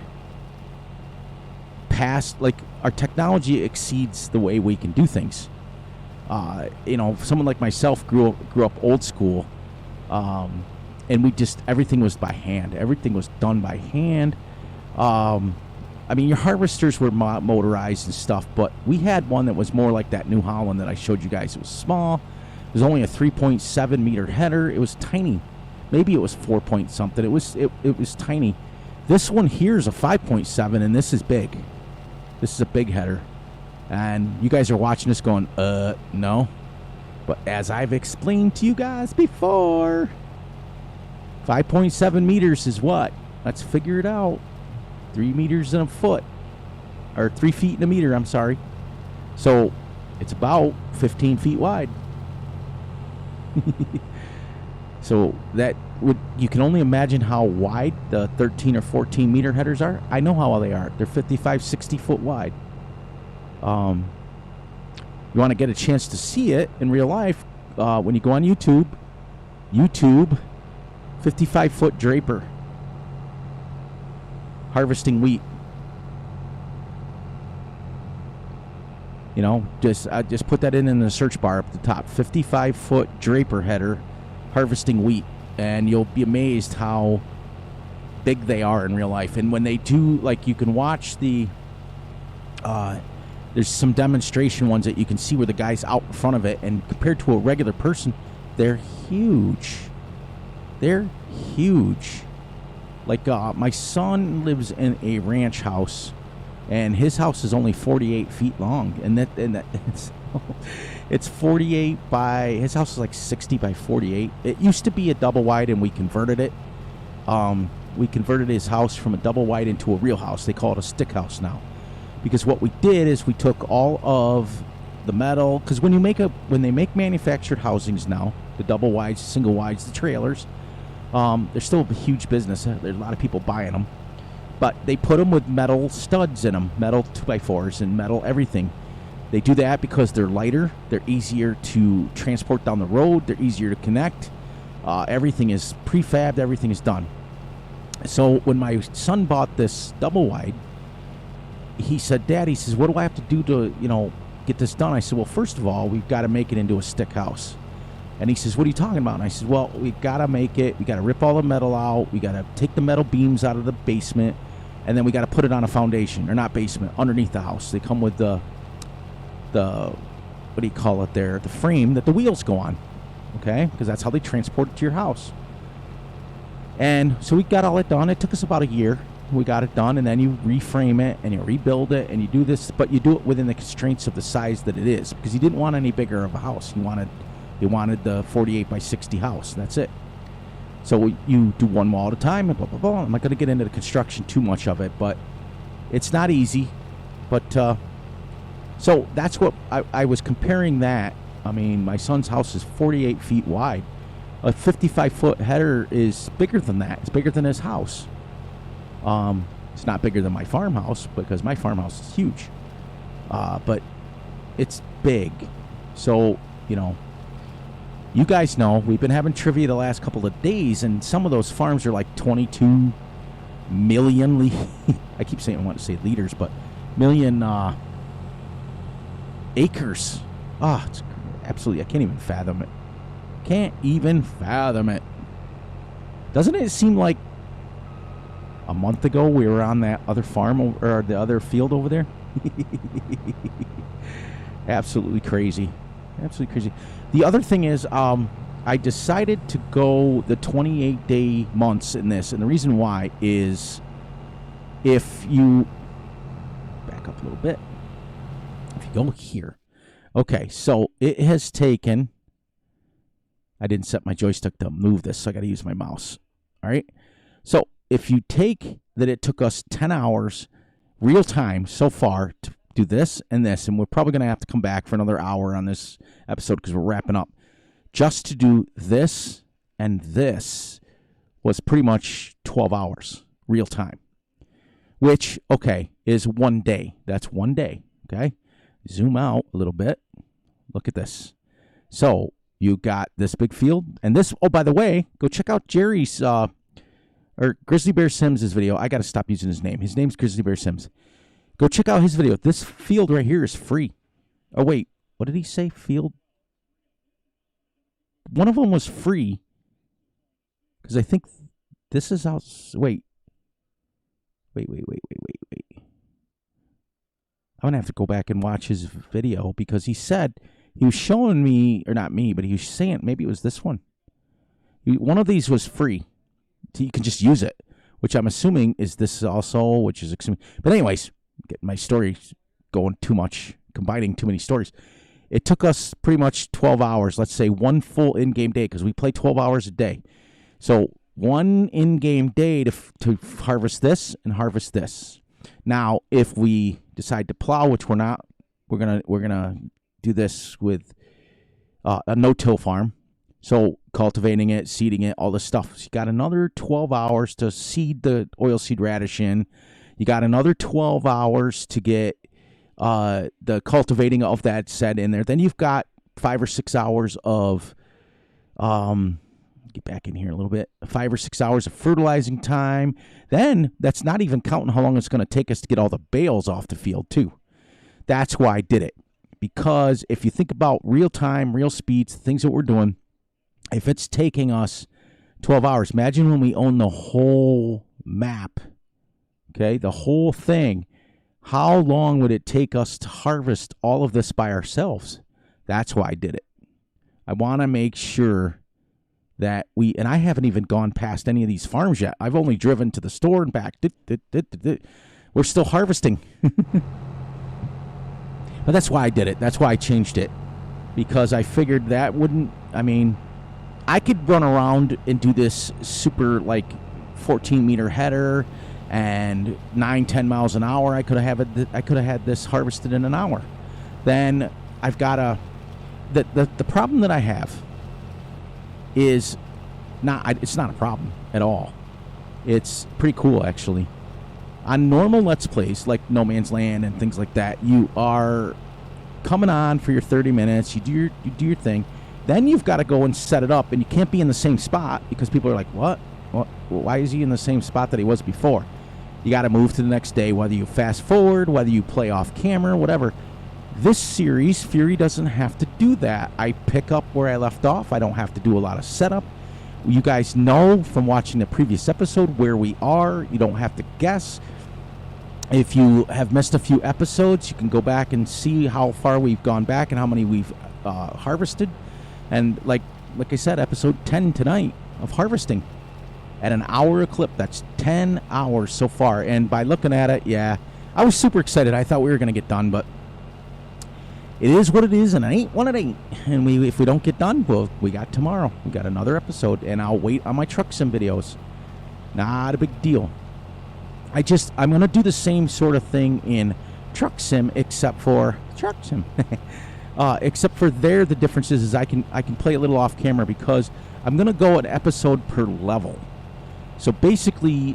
past, like, our technology exceeds the way we can do things. Someone like myself grew up old school, and everything was by hand. Everything was done by hand. Your harvesters were motorized and stuff, but we had one that was more like that New Holland that I showed you guys. It was small. It was only a 3.7 meter header. It was tiny. Maybe it was 4 point something. It was tiny. This one here is a 5.7, and this is big. This is a big header. And you guys are watching this going, no. But as I've explained to you guys before, 5.7 meters is what? Let's figure it out. 3 meters in a foot. Or 3 feet in a meter, I'm sorry. So it's about 15 feet wide. So you can only imagine how wide the 13 or 14 meter headers are. I know how they are. They're 55, 60 foot wide. You want to get a chance to see it in real life, when you go on YouTube, 55 foot draper harvesting wheat. Just put that in the search bar up at the top. 55 foot draper header harvesting wheat, and you'll be amazed how big they are in real life. And when they do, like, you can watch there's some demonstration ones that you can see where the guy's out in front of it, and compared to a regular person, they're huge. They're huge. Like, my son lives in a ranch house, and his house is only 48 feet long, and it's 48 by, his house is like 60 by 48. It used to be a double wide, and we converted it. We converted his house from a double wide into a real house. They call it a stick house now, because what we did is we took all of the metal, because when they make manufactured housings now, the double wides, single wides, the trailers, they're still a huge business. There's a lot of people buying them. But they put them with metal studs in them, metal 2x4s and metal everything. They do that because they're lighter, they're easier to transport down the road, they're easier to connect. Everything is prefabbed, everything is done. So when my son bought this double wide, he said, Dad, he says, what do I have to do to, get this done? I said, well, first of all, we've got to make it into a stick house. And he says, what are you talking about? And I said, well, we've got to make it, we got to rip all the metal out, we got to take the metal beams out of the basement, and then we got to put it on a foundation, or not basement, underneath the house. They come with the what do you call it there, the frame that the wheels go on, okay? Because that's how they transport it to your house. And so we got all that done. It took us about a year. We got it done, and then you reframe it, and you rebuild it, and you do this, but you do it within the constraints of the size that it is, because he didn't want any bigger of a house. He wanted the 48 by 60 house. That's it. So you do one wall at a time, and blah, blah, blah. I'm not going to get into the construction too much of it, but it's not easy. But so that's what I was comparing that. I mean, my son's house is 48 feet wide. A 55-foot header is bigger than that. It's bigger than his house. It's not bigger than my farmhouse because my farmhouse is huge. But it's big. So, you guys know we've been having trivia the last couple of days, and some of those farms are like 22 million I keep saying I want to say liters, but million acres. It's absolutely, I can't even fathom it. Can't even fathom it. Doesn't it seem like a month ago we were on that other farm or the other field over there? Absolutely crazy. Absolutely crazy. The other thing is, I decided to go the 28-day months in this, and the reason why is if you back up a little bit, if you go here, okay, so it has taken, I didn't set my joystick to move this, so I got to use my mouse. All right, so if you take that, it took us 10 hours real time so far to do this, and we're probably going to have to come back for another hour on this episode because we're wrapping up. Just to do this and this was pretty much 12 hours real time, which, okay, is one day. That's one day, okay? Zoom out a little bit. Look at this. So you got this big field, and this, oh, by the way, go check out Jerry's, or Grizzly Bear Sims' video. I got to stop using his name. His name's Grizzly Bear Sims. Go check out his video. This field right here is free. Oh, wait. What did he say? Field? One of them was free. Because I think this is out. Wait. I'm going to have to go back and watch his video because he said, he was showing me, or not me, but he was saying, maybe it was this one. One of these was free. So you can just use it, which I'm assuming is this also, which is, but anyways, getting my story going too much, combining too many stories. It took us pretty much 12 hours, let's say one full in-game day, because we play 12 hours a day. So one in-game day to harvest this and harvest this. Now, if we decide to plow, which we're not, we're gonna do this with a no-till farm. So cultivating it, seeding it, all this stuff. So you got another 12 hours to seed the oilseed radish in. You got another 12 hours to get the cultivating of that set in there. Then you've got 5 or 6 hours of, get back in here a little bit, 5 or 6 hours of fertilizing time. Then that's not even counting how long it's going to take us to get all the bales off the field too. That's why I did it. Because if you think about real time, real speeds, things that we're doing, if it's taking us 12 hours, imagine when we own the whole map, okay, the whole thing. How long would it take us to harvest all of this by ourselves? That's why I did it. I want to make sure that and I haven't even gone past any of these farms yet. I've only driven to the store and back. We're still harvesting. But that's why I did it. That's why I changed it. Because I figured that wouldn't, I could run around and do this super, 14-meter header and 9-10 miles an hour. I could have had this harvested in an hour. Then I've got the problem that I have is it's not a problem at all. It's pretty cool, actually. On normal Let's Plays, like No Man's Land and things like that, you are coming on for your 30 minutes, you do your thing, then you've got to go and set it up, and you can't be in the same spot because people are like, what? Why is he in the same spot that he was before? You got to move to the next day, whether you fast forward, whether you play off camera, whatever. This series, Fury doesn't have to do that. I pick up where I left off. I don't have to do a lot of setup. You guys know from watching the previous episode where we are. You don't have to guess. If you have missed a few episodes, you can go back and see how far we've gone back and how many we've harvested. And like I said, episode 10 tonight of harvesting. At an hour a clip, that's 10 hours so far. And by looking at it, yeah, I was super excited. I thought we were going to get done, but it is what it is, and it ain't what it ain't. And if we don't get done, well, we got tomorrow. We got another episode, and I'll wait on my truck sim videos. Not a big deal. I'm going to do the same sort of thing in truck sim, except for truck sim. Except for there, the difference is I can play a little off camera because I'm going to go an episode per level. So basically,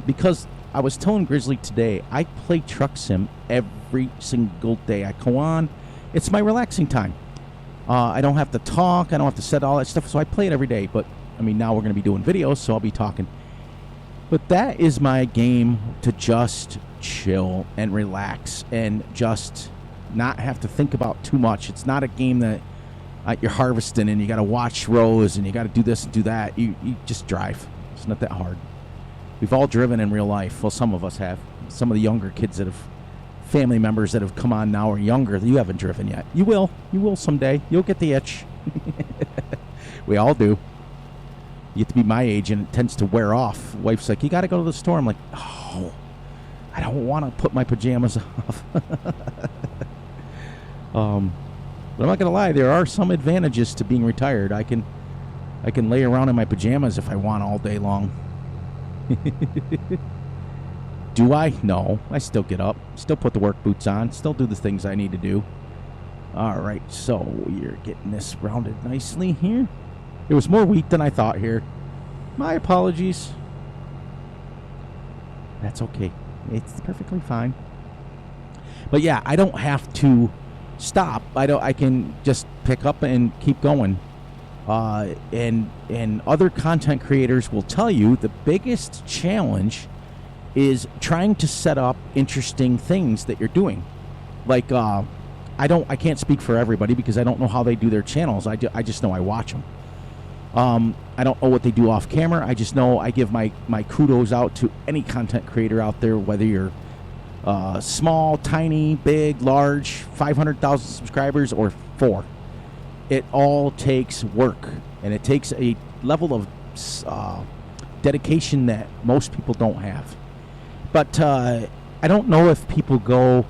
because I was telling Grizzly today, I play truck sim every single day. I go on. It's my relaxing time. I don't have to talk. I don't have to set all that stuff. So I play it every day. But, I mean, now we're going to be doing videos, so I'll be talking. But that is my game to just chill and relax and just not have to think about too much. It's not a game that you're harvesting and you got to watch rows and you got to do this and do that. You just drive. It's not that hard. We've all driven in real life. Well, some of us have. Some of the younger kids that have family members that have come on now are younger. You haven't driven yet. You will. You will someday. You'll get the itch. We all do. You get to be my age and it tends to wear off. Wife's like, you got to go to the store. I'm like, oh, I don't want to put my pajamas off. But I'm not going to lie. There are some advantages to being retired. I can lay around in my pajamas if I want all day long. Do I? No. I still get up. Still put the work boots on. Still do the things I need to do. All right. So you're getting this rounded nicely here. There was more wheat than I thought here. My apologies. That's okay. It's perfectly fine. But yeah, I don't have to stop. I can just pick up and keep going. And other content creators will tell you the biggest challenge is trying to set up interesting things that you're doing. Like I can't speak for everybody because I don't know how they do their channels. I just know I watch them. I don't know what they do off camera. I just know I give my kudos out to any content creator out there, whether you're small, tiny, big, large, 500,000 subscribers, or 4. It all takes work, and it takes a level of dedication that most people don't have. But I don't know if people go.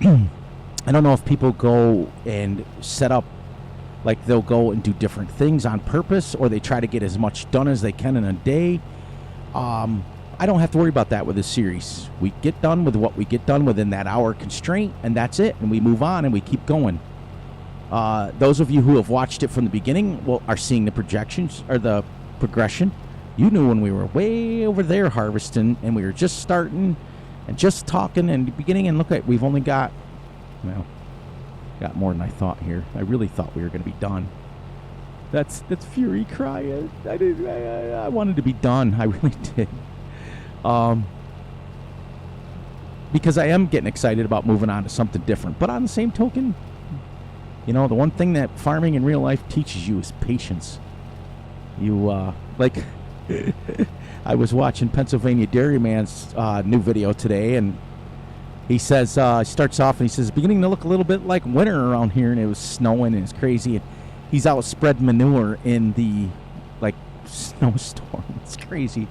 I don't know if people go and set up, like they'll go and do different things on purpose, or they try to get as much done as they can in a day. I don't have to worry about that with this series. We get done with what we get done within that hour constraint, and that's it. And we move on and we keep going. Those of you who have watched it from the beginning are seeing the projections or the progression. You knew when we were way over there harvesting and we were just starting and just talking in the beginning, and look at, we've only got more than I thought here. I really thought we were going to be done. That's Fury crying. I wanted to be done. I really did. Because I am getting excited about moving on to something different. But on the same token, the one thing that farming in real life teaches you is patience. I was watching Pennsylvania Dairyman's new video today, and he says, he starts off and he says, beginning to look a little bit like winter around here, and it was snowing and it's crazy. And he's out spreading manure in the snowstorm. It's crazy.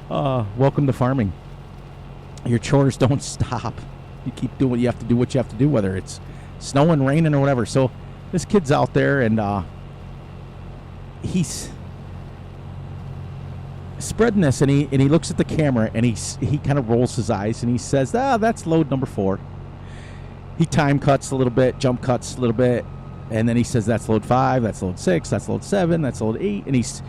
Welcome to farming. Your chores don't stop. You keep doing what you have to do, whether it's snowing, raining, or whatever. So this kid's out there, and he's spreading this, and he looks at the camera, and he kind of rolls his eyes, and he says, that's load number 4. He time cuts a little bit, jump cuts a little bit, And then he says, that's load 5, that's load 6, that's load 7, that's load 8. And he's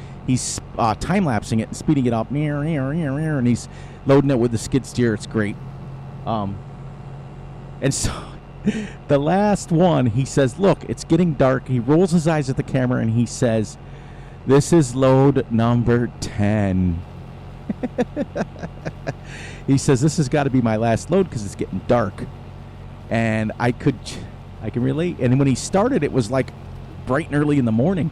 time-lapsing it and speeding it up. And he's loading it with the skid steer. It's great. And so the last one, he says, look, it's getting dark. He rolls his eyes at the camera and he says, this is load number 10. He says, this has got to be my last load because it's getting dark. And I can relate. And when he started, it was like bright and early in the morning.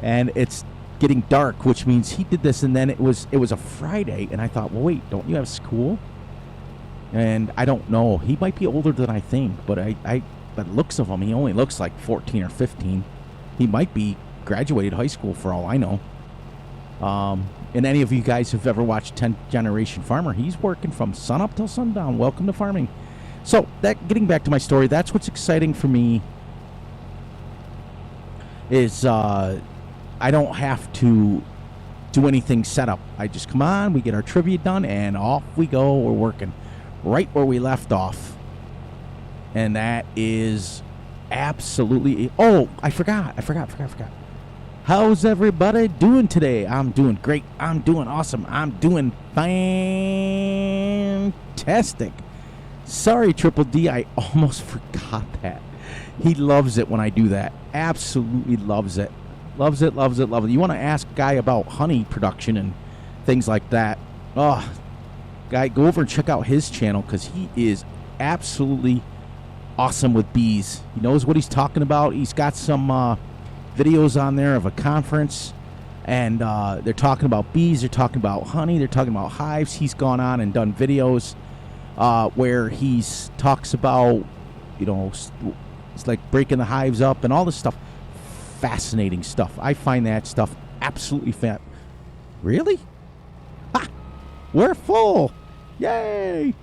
And it's getting dark, which means he did this. And then it was a Friday. And I thought, well, wait, don't you have school? And I don't know. He might be older than I think. But by the looks of him, he only looks like 14 or 15. He might be graduated high school for all I know. And any of you guys who've ever watched 10th Generation Farmer, he's working from sunup till sundown. Welcome to farming. So, getting back to my story, that's what's exciting for me is I don't have to do anything set up. I just come on, we get our trivia done, and off we go. We're working right where we left off. And that is absolutely... Oh, I forgot. How's everybody doing today? I'm doing great. I'm doing awesome. I'm doing fantastic. Sorry, Triple D, I almost forgot that. He loves it when I do that. Absolutely loves it. Loves it. You want to ask a guy about honey production and things like that. Oh, guy, go over and check out his channel because he is absolutely awesome with bees. He knows what he's talking about. He's got some videos on there of a conference, and they're talking about bees. They're talking about honey. They're talking about hives. He's gone on and done videos where he talks about, it's like breaking the hives up and all this stuff. Fascinating stuff. I find that stuff absolutely Really? Ha! We're full. Yay!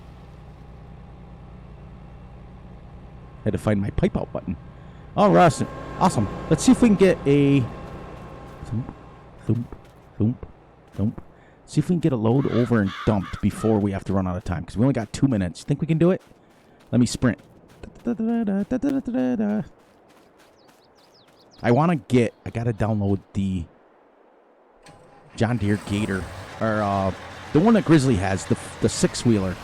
Had to find my pipe out button. All right, awesome. Let's see if we can get a thump. See if we can get a load over and dumped before we have to run out of time, because we only got 2 minutes. Think we can do it? Let me sprint. I gotta download the John Deere Gator, or the one that Grizzly has, the 6-wheeler.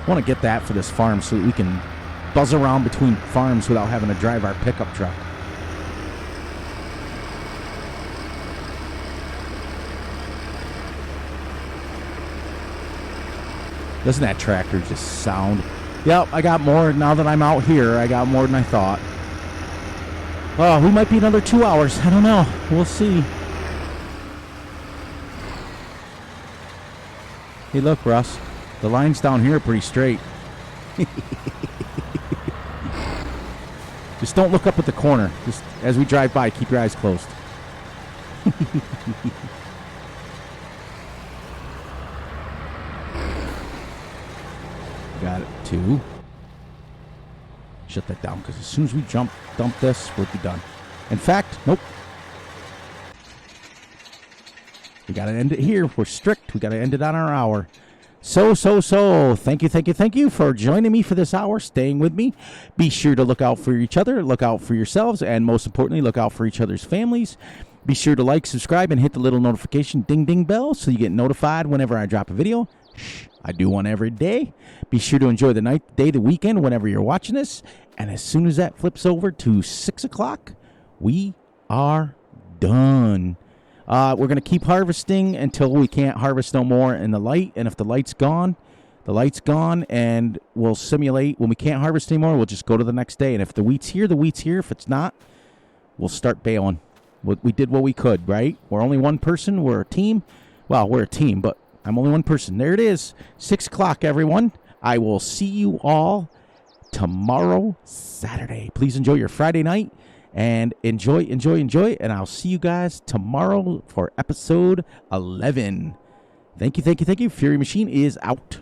I want to get that for this farm so that we can buzz around between farms without having to drive our pickup truck. Doesn't that tractor just sound? Yep, I got more now that I'm out here. I got more than I thought. Oh, we might be another 2 hours. I don't know. We'll see. Hey, look, Russ. The lines down here are pretty straight. Just don't look up at the corner. Just as we drive by, keep your eyes closed. Got it, 2. Shut that down, because as soon as we dump this, we'll be done. In fact, nope. We got to end it here. We're strict. We got to end it on our hour. So. Thank you for joining me for this hour, staying with me. Be sure to look out for each other, look out for yourselves, and most importantly, look out for each other's families. Be sure to like, subscribe, and hit the little notification ding bell so you get notified whenever I drop a video. I do one every day. Be sure to enjoy the night, day, the weekend, whenever you're watching this. And as soon as that flips over to 6 o'clock, we are done. We're going to keep harvesting until we can't harvest no more in the light. And if the light's gone, and we'll simulate. When we can't harvest anymore, we'll just go to the next day. And if the wheat's here, the wheat's here. If it's not, we'll start bailing. We did what we could, right? We're only one person. We're a team. Well, we're a team, but I'm only one person. There it is. 6 o'clock, everyone. I will see you all tomorrow, Saturday. Please enjoy your Friday night. And enjoy. And I'll see you guys tomorrow for episode 11. Thank you. Fury Machine is out.